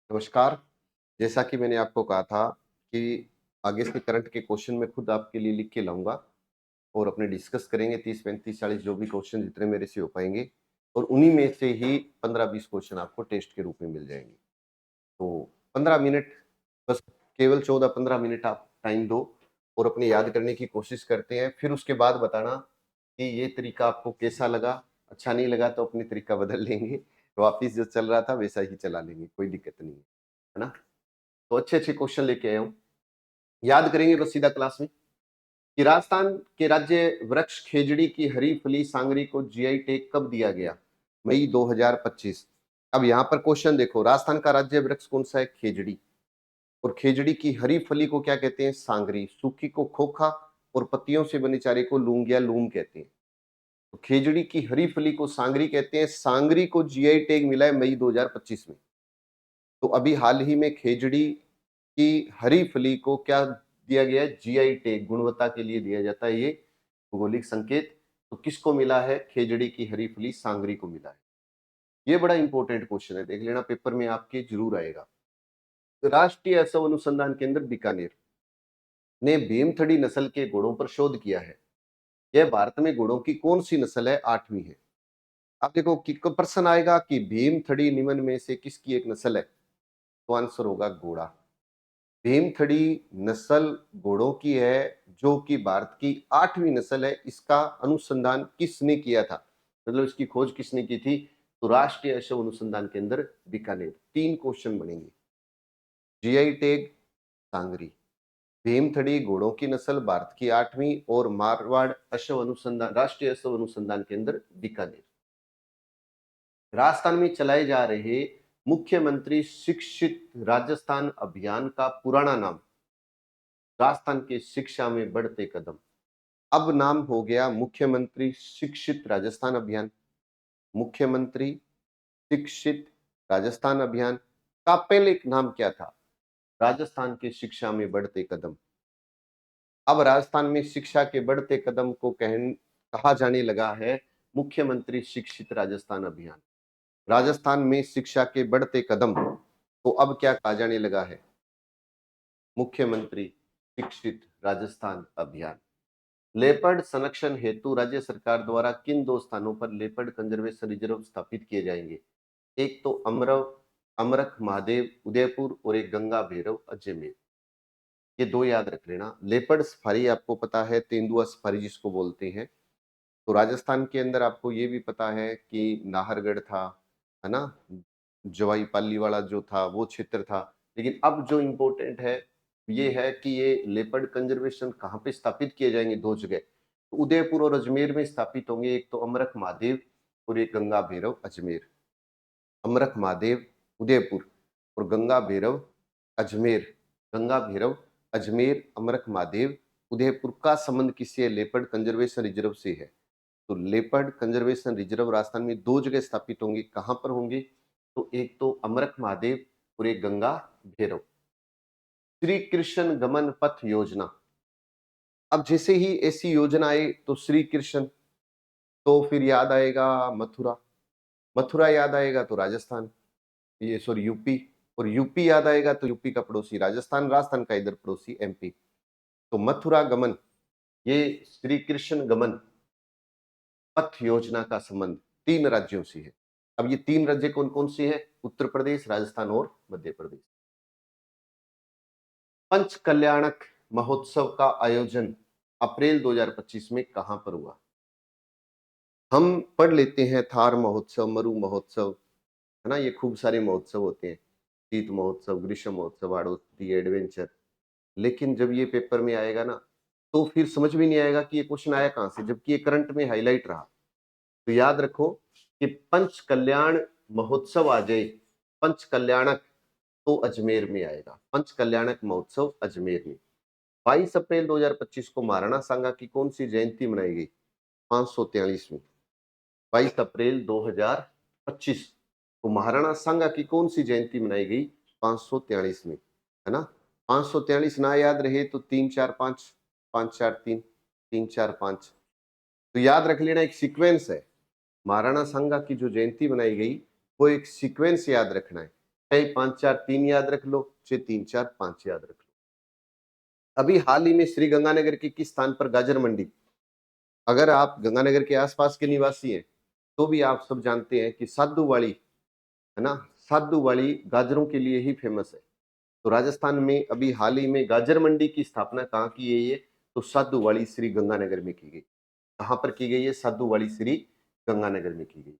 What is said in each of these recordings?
नमस्कार। जैसा कि मैंने आपको कहा था कि आगे से करंट के क्वेश्चन मैं खुद आपके लिए लिख के लाऊँगा और अपने डिस्कस करेंगे 30, 35, 40 जो भी क्वेश्चन जितने मेरे से हो पाएँगे और उन्हीं में से ही 15-20 क्वेश्चन आपको टेस्ट के रूप में मिल जाएँगे। तो 15 मिनट बस केवल 14-15 मिनट आप टाइम दो और अपने याद करने की कोशिश करते हैं। फिर उसके बाद बताना कि ये तरीका आपको कैसा लगा? अच्छा नहीं लगा तो अपनी तरीका बदल लेंगे। वापिस जो चल रहा था वैसा ही चला लेंगे, कोई दिक्कत नहीं है। है ना? तो अच्छे-अच्छे क्वेश्चन लेके आया हूँ। याद करेंगे बस सीधा क्लास में कि राजस्थान के राज्य वृक्ष खेजड़ी की हरी फली सांगरी को जीआई टैग कब दिया गया? मई 2025। अब यहाँ पर क्वेश्चन देखो, राजस्थान का राज्य वृक्ष कौन-सा है? खेजड़ी। और खेजड़ी की हरी फली को क्या कहते हैं? सांगरी। सूखी को खोखा और पत्तियों से बने चारे को लूंग या लूम कहते हैं। तो खेजड़ी की हरी फली को सांगरी कहते हैं। सांगरी को जीआई टैग मिला है मई 2025 में। तो अभी हाल ही में खेजड़ी की हरी फली को क्या दिया गया है? जीआई टैग, गुणवत्ता के लिए दिया जाता है ये भौगोलिक संकेत। तो किसको मिला है? खेजड़ी की हरी फली सांगरी को मिला है। ये बड़ा इंपॉर्टेंट क्वेश्चन है, देख लेना पेपर में आपके जरूर आएगा। तो राष्ट्रीय असव अनुसंधान केंद्र बीकानेर ने भीमथड़ी नस्ल के घोड़ों पर शोध किया है। यह भारत में घोड़ों की कौन सी नस्ल है? 8वीं है। अब देखो कि प्रश्न आएगा कि भीमथड़ी निम्न में से किसकी एक नस्ल है? तो आंसर होगा घोड़ा। भीमथड़ी नस्ल घोड़ों की है, जो कि भारत की 8वीं नस्ल है। इसका अनुसंधान किसने किया था? मतलब इसकी खोज किसने की थी? तो राष्ट्रीय अश्व अनुसंधान केंद्र बीकानेर। 3 क्वेश्चन बनेंगे। जीआई टैग सांगरी, भीमथड़ी घोड़ों की नस्ल भारत की 8वीं और मारवाड़ अश्व अनुसंधान राष्ट्रीय अश्व अनुसंधान केंद्र बीकानेर। राजस्थान में चलाए जा रहे मुख्यमंत्री शिक्षित राजस्थान अभियान का पुराना नाम? राजस्थान के शिक्षा में बढ़ते कदम। अब नाम हो गया मुख्यमंत्री शिक्षित राजस्थान अभियान। मुख्यमंत्री शिक्षित राजस्थान अभियान का पहले एक नाम क्या था? राजस्थान के शिक्षा में बढ़ते कदम। अब राजस्थान में शिक्षा के बढ़ते कदम को कहा जाने लगा है मुख्यमंत्री शिक्षित राजस्थान अभियान। राजस्थान में शिक्षा के बढ़ते कदम को अब क्या कहा जाने लगा है? मुख्यमंत्री शिक्षित राजस्थान अभियान। लेपर्ड संरक्षण हेतु राज्य सरकार द्वारा किन 2 स्थानों पर लेपर्ड कंजर्वेशन रिजर्व स्थापित किए जाएंगे? एक तो अमरख महादेव उदयपुर और एक गंगा भैरव अजमेर। ये 2 याद रख लेना। लेपर्ड सफारी आपको पता है, तेंदुआ सफारी जिसको बोलते हैं। तो राजस्थान के अंदर आपको ये भी पता है कि नाहरगढ़ था, है ना? जवाई पाली वाला जो था वो क्षेत्र था। लेकिन अब जो इम्पोर्टेंट है ये है कि ये लेपर्ड कंजर्वेशन कहाँ पे स्थापित किए जाएंगे? 2 जगह। तो उदयपुर और अजमेर में स्थापित होंगे। एक तो अमरख महादेव और एक गंगा भैरव अजमेर। अमरख महादेव उदयपुर और गंगा भैरव अजमेर। गंगा भैरव अजमेर, अमरख महादेव उदयपुर का संबंध किससे है? लेपर्ड कंजर्वेशन रिजर्व से है। तो लेपर्ड कंजर्वेशन रिजर्व राजस्थान में 2 जगह स्थापित होंगे। कहां पर होंगे? तो एक तो अमरख महादेव और एक गंगा भैरव। श्री कृष्ण गमन पथ योजना। अब जैसे ही ऐसी योजना आए तो श्री कृष्ण, तो फिर याद आएगा मथुरा। मथुरा याद आएगा तो राजस्थान, ये सॉरी यूपी। और यूपी याद आएगा तो यूपी का पड़ोसी राजस्थान, राजस्थान का इधर पड़ोसी एमपी। तो मथुरा गमन, ये श्री कृष्ण गमन पथ योजना का संबंध 3 राज्यों से है। अब ये 3 राज्य कौन-कौन से हैं? उत्तर प्रदेश, राजस्थान और मध्य प्रदेश। पंच कल्याणक महोत्सव का आयोजन अप्रैल 2025 में कहां पर हुआ? हम पढ़ लेते हैं थार महोत्सव, मरु महोत्सव, है ना? ये खूब सारे महोत्सव होते हैं। शीत महोत्सव, ग्रीष्म महोत्सव, आड़ोती, एडवेंचर। लेकिन जब ये पेपर में आएगा ना, तो फिर समझ में नहीं आएगा कि ये क्वेश्चन आया कहां से, जबकि ये करंट में हाईलाइट रहा। तो याद रखो कि पंच कल्याण महोत्सव आ जाए, पंच कल्याणक, तो अजमेर में आएगा। पंच कल्याणक महोत्सव अजमेर में। 22 अप्रैल 2025 को महाराणा सांगा की कौन सी जयंती मनाई गई? 543वीं। 22 अप्रैल 2025 को महाराणा सांगा की कौन सी जयंती मनाई गई? 543 में, है ना? 543 ना याद रहे तो 345, 543, 345। तो याद रख लेना, एक सीक्वेंस है। महाराणा सांगा की जो जयंती बनाई गई वो एक सीक्वेंस याद रखना है। 6 5 4 3 याद रख लो, 6 3 4 5 याद रख लो। अभी हाल ही में श्री गंगानगर के किस स्थान पर गाजर मंडी, अगर आप गंगानगर के आसपास के निवासी हैं तो भी आप सब जानते हैं कि साधुवाड़ी, है ना, साधुवाड़ी गाजरों के लिए ही फेमस है। तो राजस्थान में अभी हाल ही में गाजर मंडी की स्थापना कहाँ की गई है? तो साधुवाड़ी श्री गंगानगर में की गई। कहां पर की गई है? साधुवाड़ी श्री गंगानगर में की गई।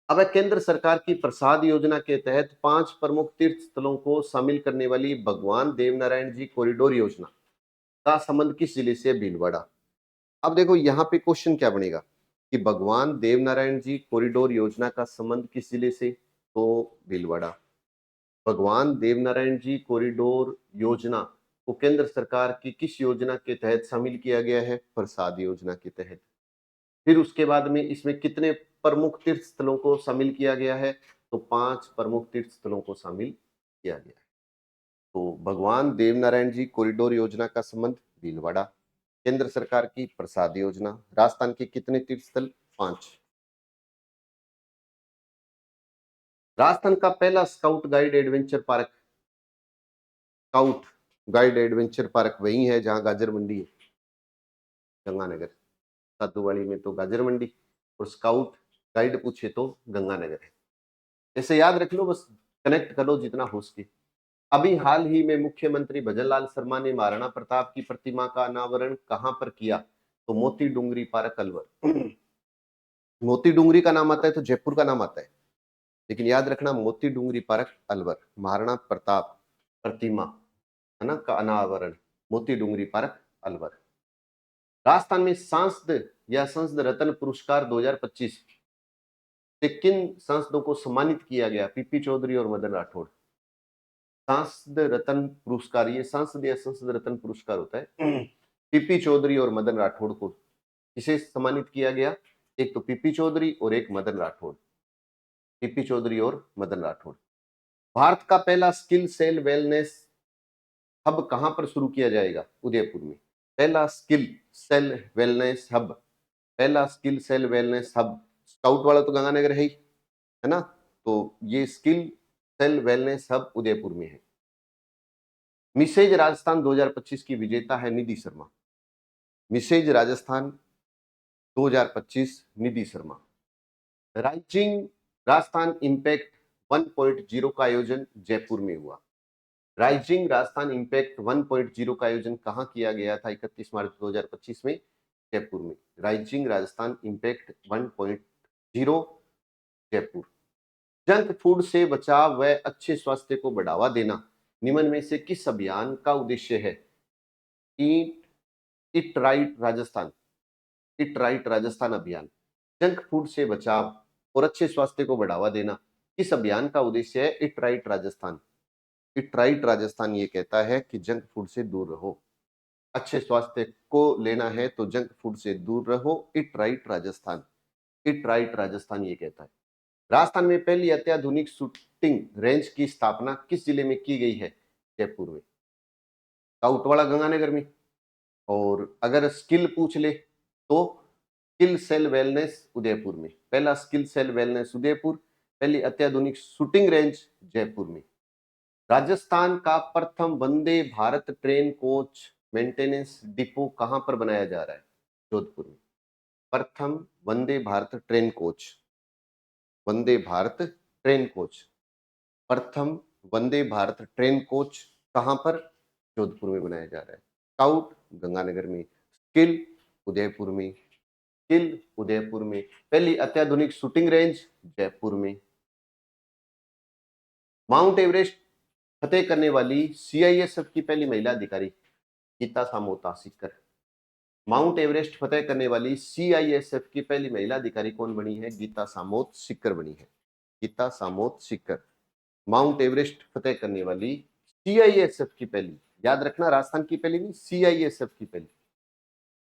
अब केंद्र सरकार की प्रसाद योजना के तहत 5 प्रमुख तीर्थ स्थलों को शामिल करने वाली भगवान देवनारायण जी कॉरिडोर योजना का संबंध किस जिले से? भीलवाड़ा। अब देखो यहाँ पे क्वेश्चन क्या बनेगा कि भगवान देवनारायण जी कॉरिडोर योजना का संबंध किस जिले से? तो भीलवाड़ा। भगवान देवनारायण जी कॉरिडोर योजना को केंद्र सरकार की किस योजना के तहत शामिल किया गया है? प्रसाद योजना के तहत। फिर उसके बाद में इसमें कितने प्रमुख तीर्थ स्थलों को शामिल किया गया है? तो 5 प्रमुख तीर्थ स्थलों को शामिल किया गया है। तो भगवान देवनारायण जी कॉरिडोर योजना का संबंध भीलवाड़ा, केंद्र सरकार की प्रसाद योजना, राजस्थान के कितने तीर्थ स्थल? 5। राजस्थान का पहला scout guide adventure park, scout guide adventure park वही है जहां गाजर मंडी है, गंगानगर। साधुवाड़ी में तो गाजर मंडी, और स्काउट गाइड पूछे तो गंगानगर है। ऐसे याद रख लो, बस कनेक्ट कर लो जितना हो सके। अभी हाल ही में मुख्यमंत्री भजनलाल शर्मा ने महाराणा प्रताप की प्रतिमा का अनावरण कहां पर किया? तो मोती डूंगरी पार्क, अलवर। मोती डूंगरी का नाम आता है तो जयपुर का नाम आता है, लेकिन याद रखना मोती डूंगरी पार्क, अलवर, महाराणा प्रताप प्रतिमा, है ना, का अनावरण मोती डूंगरी पार्क, अलवर। राजस्थान में सांसद या संसद रत्न पुरस्कार 2025 से किन सांसदों को सम्मानित किया गया? पीपी चौधरी और मदन राठौड़। सांसद रत्न पुरस्कार, ये सांसद या संसद रत्न पुरस्कार होता है। पीपी चौधरी और मदन राठौड़ को किसे सम्मानित किया गया? एक तो पीपी चौधरी और एक मदन राठौड़। पीपी चौधरी और मदन राठौड़। भारत का पहला स्किल सेल वेलनेस हब कहां पर शुरू किया जाएगा? उदयपुर में। पहला स्किल सेल वेलनेस हब, पहला skill cell wellness hub. Scout वाला तो गंगानगर है ना, तो ये skill cell wellness hub Udaipur में है। मिसेज राजस्थान 2025 की विजेता है Nidhi Sharma. Mrs Rajasthan 2025 Nidhi Sharma. Rising Rajasthan impact 1.0 का आयोजन जयपुर में हुआ। राइजिंग राजस्थान इंपैक्ट 1.0 का आयोजन कहां किया गया था? 31 मार्च 2025 में जयपुर में। Rising Rajasthan impact 1.0 Jaipur. Junk food से बचाव व अच्छे स्वास्थ्य को बढ़ावा देना निम्न में से किस अभियान का उद्देश्य है? Eat it right Rajasthan, it right Rajasthan अभियान। जंक फूड से बचाव और अच्छे स्वास्थ्य को बढ़ावा देना इस अभियान का उद्देश्य है it right Rajasthan. It right Rajasthan ये कहता है कि जंक फूड से दूर रहो, अच्छे स्वास्थ्य को लेना है तो जंक फूड से दूर रहो। It right Rajasthan, it right Rajasthan ये कहता है। राजस्थान में पहली अत्याधुनिक शूटिंग रेंज की स्थापना किस जिले में की गई है? जयपुर में। स्काउट वाला गंगानगर में। और अगर स्किल पूछ ले तो स्किल सेल वेलनेस उदयपुर में। पहला स्किल सेल वेलनेस उदयपुर, पहली अत्याधुनिक शूटिंग रेंज जयपुर में। राजस्थान का प्रथम Vande Bharat train coach maintenance depot कहां पर बनाया जा रहा है? जोधपुर में। प्रथम Vande Bharat train coach, Vande Bharat train coach, प्रथम वंदे भारत ट्रेन कोच कहां पर? जोधपुर में बनाया जा रहा है। स्काउट गंगानगर में, स्किल उदयपुर में, स्किल उदयपुर में। पहली अत्याधुनिक शूटिंग रेंज जयपुर में। माउंट एवरेस्ट फतेह करने वाली सीआईएसएफ की पहली महिला अधिकारी गीता सामोता सिक्कर। माउंट एवरेस्ट फतेह करने वाली सीआईएसएफ की पहली महिला अधिकारी कौन बनी है? गीता सामोत सिक्कर बनी है। गीता सामोत सिक्कर माउंट एवरेस्ट फतेह करने वाली सीआईएसएफ की पहली, याद रखना राजस्थान की पहली नहीं, सीआईएसएफ की पहली।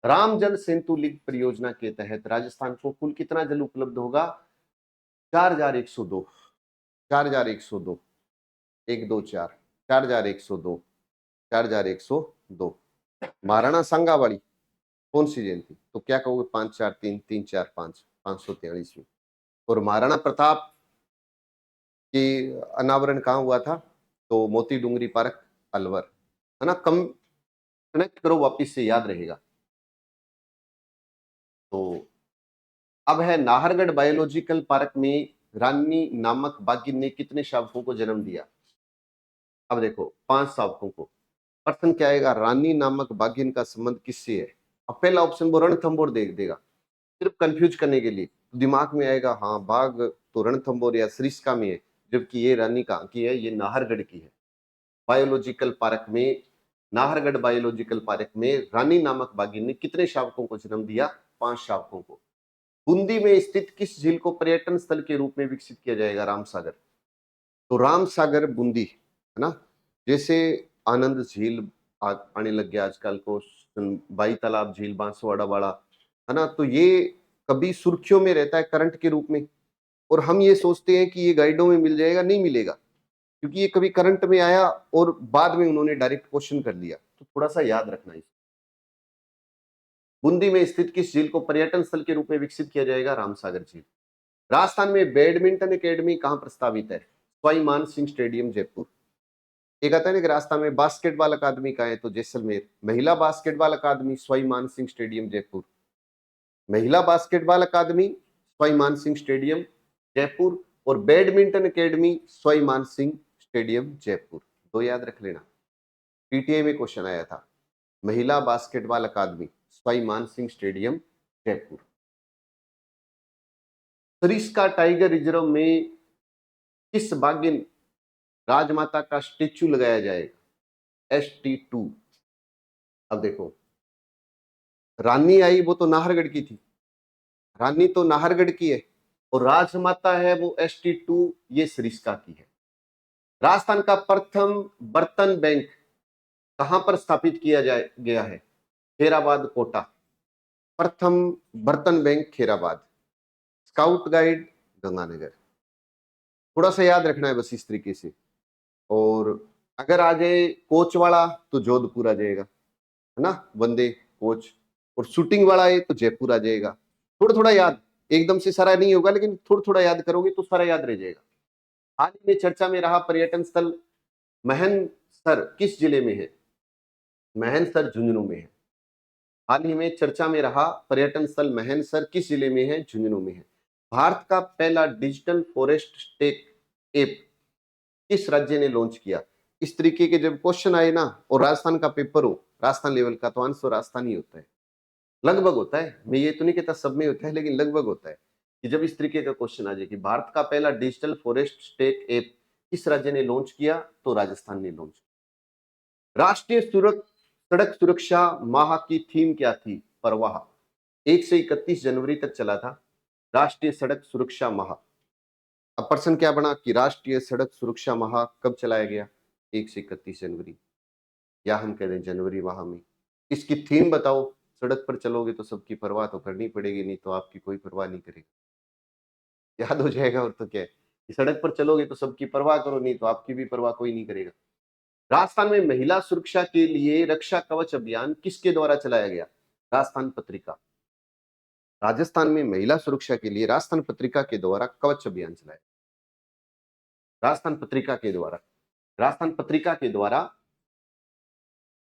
रामजल सेतु लिंक परियोजना के तहत राजस्थान को कुल कितना जल उपलब्ध होगा? 4102, 4102, 124, 4102, 4102। महाराणा सांगावाली कौन सी जयंती? तो क्या कहोगे? 543 345 543 में। और महाराणा प्रताप कि अनावरण कहाँ हुआ था, तो मोती डूंगरी पार्क अलवर, है ना। कम कनेक्ट करो, वापिस से याद रहेगा। तो अब है नाहरगढ़ बायोलॉजिकल पार्क में रानी नामक बाघिन ने कितने शावकों को जन्म दिया। अब देखो 5 शावकों को। प्रश्न क्या आएगा, रानी नामक बाघिन का संबंध किससे है। अब पहला ऑप्शन वो रणथंभौर दे देगा, सिर्फ कंफ्यूज करने के लिए। तो दिमाग में आएगा हाँ बाघ तो रणथंभौर या सरिस्का में है, जबकि ये रानी कहाँ की है, ये नाहरगढ़ की है। बायोलॉजिकल पार्क में, नाहरगढ़ बायोलॉजिकल पार्क में रानी नामक बाघिन ने कितने शावकों को जन्म दिया, 5 शावकों को। बूंदी में स्थित किस झील को पर्यटन स्थल के रूप में विकसित किया जाएगा, रामसागर। तो रामसागर बूंदी, है ना। जैसे आनंद झील आने लग गया आजकल को, बाई तालाब झील बांसवाड़ा वाला, है ना। तो ये कभी सुर्खियों में रहता है करंट के रूप में, और हम ये सोचते हैं कि ये गाइडों में मिल जाएगा, नहीं मिलेगा, क्योंकि ये कभी करंट में आया और बाद में उन्होंने डायरेक्ट क्वेश्चन कर लिया। तो थोड़ा सा याद रखना है। बूंदी में स्थित किस झील को पर्यटन स्थल के रूप में विकसित किया जाएगा, रामसागर झील। राजस्थान में बैडमिंटन एकेडमी कहां प्रस्तावित है, सवाई मान सिंह स्टेडियम जयपुर। एक आता है ना कि राजस्थान में बास्केटबॉल अकादमी कहां है, तो जैसलमेर। महिला बास्केटबॉल अकादमी सवाई मान सिंह स्टेडियम जयपुर। महिला बास्केटबॉल अकादमी सवाई मान सिंह स्टेडियम जयपुर, और बैडमिंटन एकेडमी सवाई मान सिंह स्टेडियम जयपुर। दो याद रख लेना, पीटीआई में क्वेश्चन आया था। महिला बास्केटबॉल अकादमी सवाई मान Singh stadium Jaipur. Sariska tiger reserve में किस बाघिन राजमाता का स्टेच्यू लगाया जाएगा, ST2। अब देखो, रानी आई वो तो नाहरगढ़ की थी, रानी तो नाहरगढ़ की है, और राजमाता है वो ST2, ये सरिस्का की है। राजस्थान का प्रथम बर्तन बैंक कहां पर स्थापित किया गया है, खेराबाद कोटा। प्रथम बर्तन bank Kherabad. Scout guide Ganganagar. थोड़ा सा याद रखना है बस इस तरीके से। और अगर आ जाए कोच वाला तो जोधपुर आ जाएगा, है ना, वंदे कोच। और शूटिंग वाला है तो जयपुर आ जाएगा। थोड़ा थोड़ा याद, एकदम से सारा नहीं होगा, लेकिन थोड़ा थोड़ा याद करोगे तो सारा याद रह जाएगा। हाल ही में चर्चा में रहा पर्यटन स्थल महनसर किस जिले में है, महनसर झुंझुनू में है। हाल ही में चर्चा में रहा पर्यटन स्थल महनसर किस जिले में है, झुंझुनू में है। भारत का पहला डिजिटल फॉरेस्ट स्टेक ऐप किस राज्य ने लॉन्च किया। इस तरीके के जब क्वेश्चन आए ना, और राजस्थान का पेपर हो, राजस्थान लेवल का, तो आंसर राजस्थान ही होता है, लगभग होता है। मैं ये तो नहीं कहता सब में होता है, लेकिन लगभग होता है कि जब इस तरीके का क्वेश्चन आ जाए कि भारत का पहला डिजिटल फॉरेस्ट स्टेक ऐप किस राज्य ने लॉन्च किया, तो राजस्थान ने लॉन्च किया। राष्ट्रीय सड़क सुरक्षा माह की थीम क्या थी, परवाह। 1 से 31 जनवरी तक चला था राष्ट्रीय सड़क सुरक्षा माह। अब प्रश्न क्या बना कि राष्ट्रीय सड़क सुरक्षा माह कब चलाया गया, 1 से 31 जनवरी, या हम कह दें जनवरी माह में। इसकी थीम बताओ, सड़क पर चलोगे तो सबकी परवाह तो करनी पड़ेगी, नहीं तो आपकी कोई परवाह नहीं करेगी। याद हो जाएगा, और तो क्या है कि सड़क पर चलोगे तो सबकी परवाह करो, नहीं तो आपकी भी परवाह कोई नहीं करेगा। राजस्थान में महिला सुरक्षा के लिए रक्षा कवच अभियान किसके द्वारा चलाया गया, राजस्थान पत्रिका। राजस्थान में महिला सुरक्षा के लिए राजस्थान पत्रिका के द्वारा कवच अभियान चलाया। राजस्थान पत्रिका के द्वारा, राजस्थान पत्रिका के द्वारा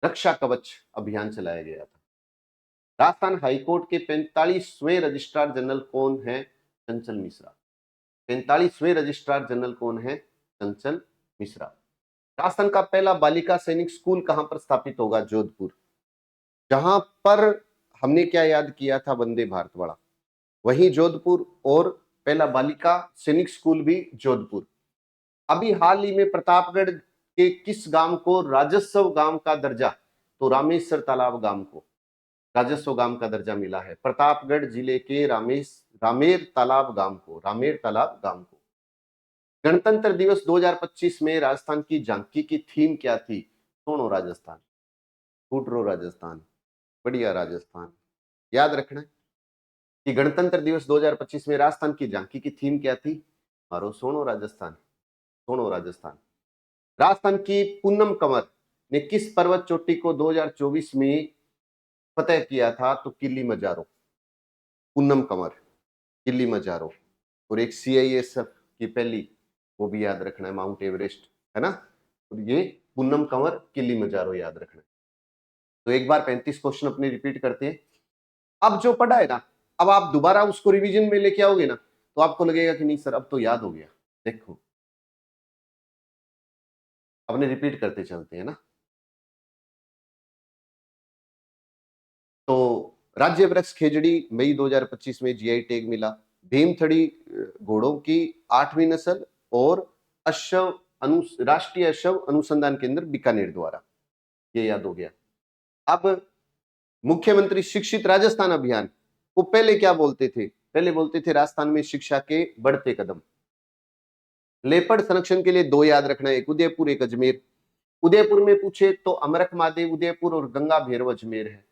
रक्षा कवच अभियान चलाया गया था। राजस्थान हाईकोर्ट के 45वें रजिस्ट्रार जनरल कौन है, चंचल मिश्रा। 45वें रजिस्ट्रार जनरल कौन है, चंचल मिश्रा। राजस्थान का पहला बालिका सैनिक स्कूल कहां पर स्थापित होगा, जोधपुर। जहां पर हमने क्या याद किया था, वंदे भारत वाला, वहीं जोधपुर, और पहला बालिका सैनिक स्कूल भी जोधपुर। अभी हाल ही में प्रतापगढ़ के किस गांव को राजस्व गांव का दर्जा, तो रामेश्वर तालाब गांव को राजस्व गांव का दर्जा मिला है। प्रतापगढ़ जिले के रामेर तालाब गांव को, रामेर तालाब गांव को। गणतंत्र दिवस 2025 में राजस्थान की झांकी की थीम क्या थी, सोनो राजस्थान, फूटरो राजस्थान, बढ़िया राजस्थान। याद रखना कि गणतंत्र दिवस 2025 में राजस्थान की झांकी की थीम क्या थी, मारो सोनो राजस्थान, सोनो राजस्थान। राजस्थान की पूनम कंवर ने किस पर्वत चोटी को 2024 में फतेह किया था, तो किली मजारो। पूनम कंवर, किली मजारो। और एक CISF की पहली वो भी याद रखना है, माउंट एवरेस्ट, है ना। और ये पुन्नम कंवर किलिमंजारो याद रखना है। तो एक बार 35 क्वेश्चन अपने रिपीट करते हैं। अब जो पढ़ा है ना, अब आप दोबारा उसको रिवीजन में लेके आओगे ना, तो आपको लगेगा कि नहीं सर अब तो याद हो गया। देखो अपने रिपीट करते चलते हैं ना। तो राज्य वृक्ष खेजड़ी मई 2025 में जीआई टैग मिला। भीमथड़ी घोड़ों की 8वीं नस्ल और अश्व राष्ट्रीय अश्व अनुसंधान केंद्र बीकानेर द्वारा, ये याद हो गया। अब मुख्यमंत्री शिक्षित राजस्थान अभियान को पहले क्या बोलते थे? पहले बोलते थे राजस्थान में शिक्षा के बढ़ते कदम। लेपर्ड संरक्षण के लिए 2 याद रखना है, एक उदयपुर एक अजमेर। उदयपुर में पूछे तो अमरक महादेव उदयपुर और गंगा भैरव अजमेर है।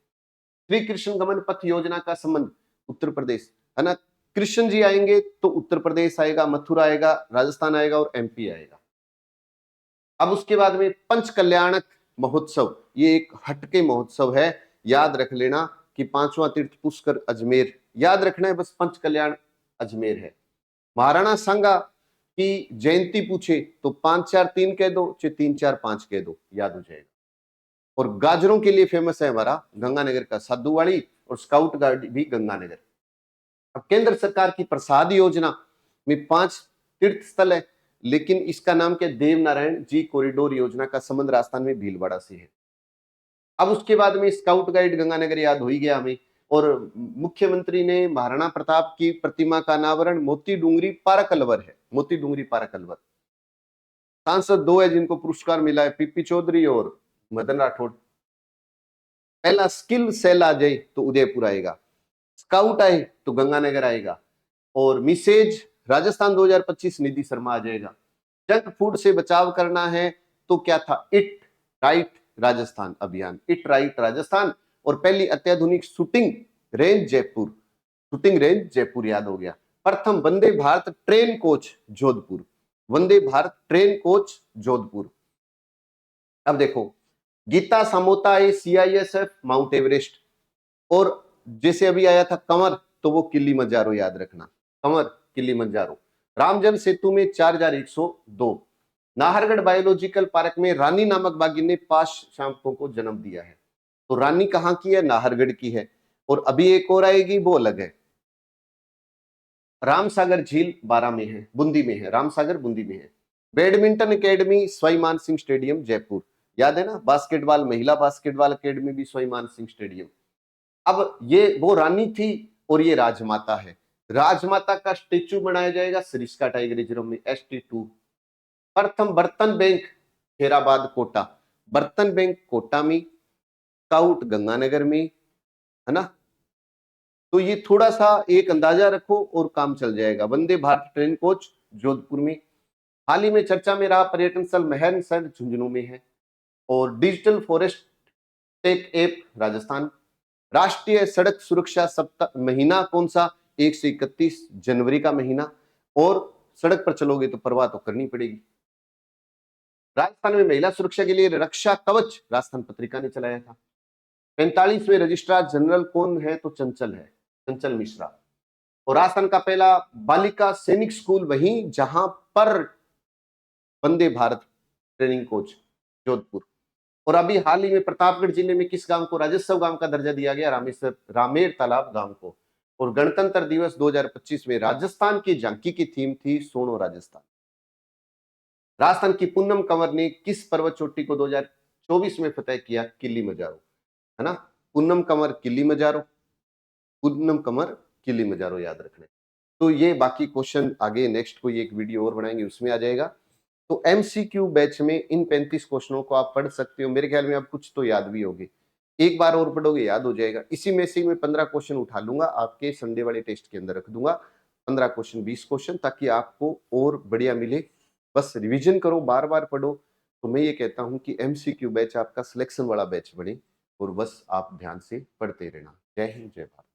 श्री कृष्ण गमन पथ योजना का संबंध उत्तर प्रदेश, है ना। कृष्ण जी आएंगे तो उत्तर प्रदेश आएगा, मथुरा आएगा, राजस्थान आएगा और एमपी आएगा। अब उसके बाद में पंच कल्याणक महोत्सव, ये एक हटके महोत्सव है, याद रख लेना कि 5वां तीर्थ पुष्कर अजमेर, याद रखना है बस, पंच कल्याण अजमेर है। महाराणा सांगा की जयंती पूछे तो 543 कह दो, चाहे 345 कह दो, याद हो जाएगा। और गाजरों के लिए फेमस है हमारा गंगानगर का साधुवाड़ी और स्काउट गार्ड भी गंगानगर। अब केंद्र सरकार की प्रसाद योजना में 5 तीर्थ स्थल है, लेकिन इसका नाम क्या? देवनारायण जी कॉरिडोर योजना का संबंध राजस्थान में भीलवाड़ा से है। अब उसके बाद में स्काउट गाइड गंगानगर याद हो ही गया हमें। और मुख्यमंत्री ने महाराणा प्रताप की प्रतिमा का अनावरण मोती डूंगरी पाराकलवर है, मोती डूंगरी पाराकलवर। सांसद 2 है जिनको पुरस्कार मिला है, पीपी चौधरी और मदन राठौड़। पहला स्किल सेल आ जाए तो उदयपुर आएगा, स्काउट आए तो गंगानगर आएगा, और मिसेज राजस्थान 2025 निधि शर्मा आ जाएगा। जंक फूड से बचाव करना है तो क्या था? इट राइट राजस्थान अभियान, इट राइट राजस्थान। और पहली अत्याधुनिक shooting range Jaipur, shooting range Jaipur याद हो गया। प्रथम वंदे भारत ट्रेन कोच जोधपुर, वंदे भारत ट्रेन कोच जोधपुर। अब देखो गीता समोता है सीआईएसएफ माउंट एवरेस्ट, और जैसे अभी आया था कंवर तो वो किलिमंजारो याद रखना, कंवर किलिमंजारो। रामजन सेतु में 4102। नाहरगढ़ बायोलॉजिकल पार्क में रानी नामक बाघिन ने 5 शावकों को जन्म दिया है। तो रानी कहां की है? नाहरगढ़ की है। और अभी एक और आएगी वो अलग है। रामसागर झील 12 में है, बूंदी में है, रामसागर बूंदी में है। बैडमिंटन एकेडमी स्वाई मान सिंह स्टेडियम जयपुर, याद है ना। बास्केटबॉल, महिला बास्केटबॉल एकेडमी भी स्वाई मान सिंह स्टेडियम। अब ये वो रानी थी और ये राजमाता है। राजमाता का स्टेच्यू बनाया जाएगा सरिस्का टाइगर रिजर्व में, ST2। प्रथम बर्तन बैंक खेराबाद कोटा, बर्तन बैंक कोटा में, स्काउट गंगानगर में, है ना। तो ये थोड़ा सा एक अंदाजा रखो और काम चल जाएगा। वंदे भारत ट्रेन कोच जोधपुर में। हाल ही में चर्चा में रहा पर्यटन स्थल महरसर झुंझुनू में है। और digital forest tech app Rajasthan. राष्ट्रीय सड़क सुरक्षा सप्ताह महीना कौन सा? 1 से 31 जनवरी का महीना। और सड़क पर चलोगे तो परवाह तो करनी पड़ेगी। राजस्थान में महिला सुरक्षा के लिए रक्षा कवच राजस्थान पत्रिका ने चलाया था। 45वें रजिस्ट्रार जनरल कौन है? तो चंचल है, चंचल मिश्रा। और राजस्थान का पहला बालिका सैनिक स्कूल वहीं जहां पर वंदे भारत ट्रेनिंग कोच जोधपुर। और अभी हाल ही में प्रतापगढ़ जिले में किस गांव को राजस्व गांव का दर्जा दिया गया? रामेर तालाब गांव को। और गणतंत्र दिवस 2025 में राजस्थान की झांकी की थीम थी सोनो राजस्थान। राजस्थान की पूनम कंवर ने किस पर्वत चोटी को 2024 में फतेह किया? किलिमंजारो, है ना। पूनम कंवर किलिमंजारो, पूनम कंवर किलिमंजारो याद रखना है। तो ये बाकी क्वेश्चन आगे नेक्स्ट कोई एक वीडियो और बनाएंगे उसमें आ जाएगा। तो एमसीक्यू बैच में इन 35 क्वेश्चनों को आप पढ़ सकते हो। मेरे ख्याल में आप कुछ तो याद भी होगे, एक बार और पढ़ोगे याद हो जाएगा। इसी में से मैं 15 क्वेश्चन उठा लूंगा, आपके संडे वाले टेस्ट के अंदर रख दूंगा। 15 क्वेश्चन 20 क्वेश्चन, ताकि आपको और बढ़िया मिले। बस रिवीजन करो, बार बार पढ़ो। तो मैं ये कहता हूं कि एमसीक्यू बैच आपका सिलेक्शन वाला बैच बने, और बस आप ध्यान से पढ़ते रहना। जय हिंद, जय भारत।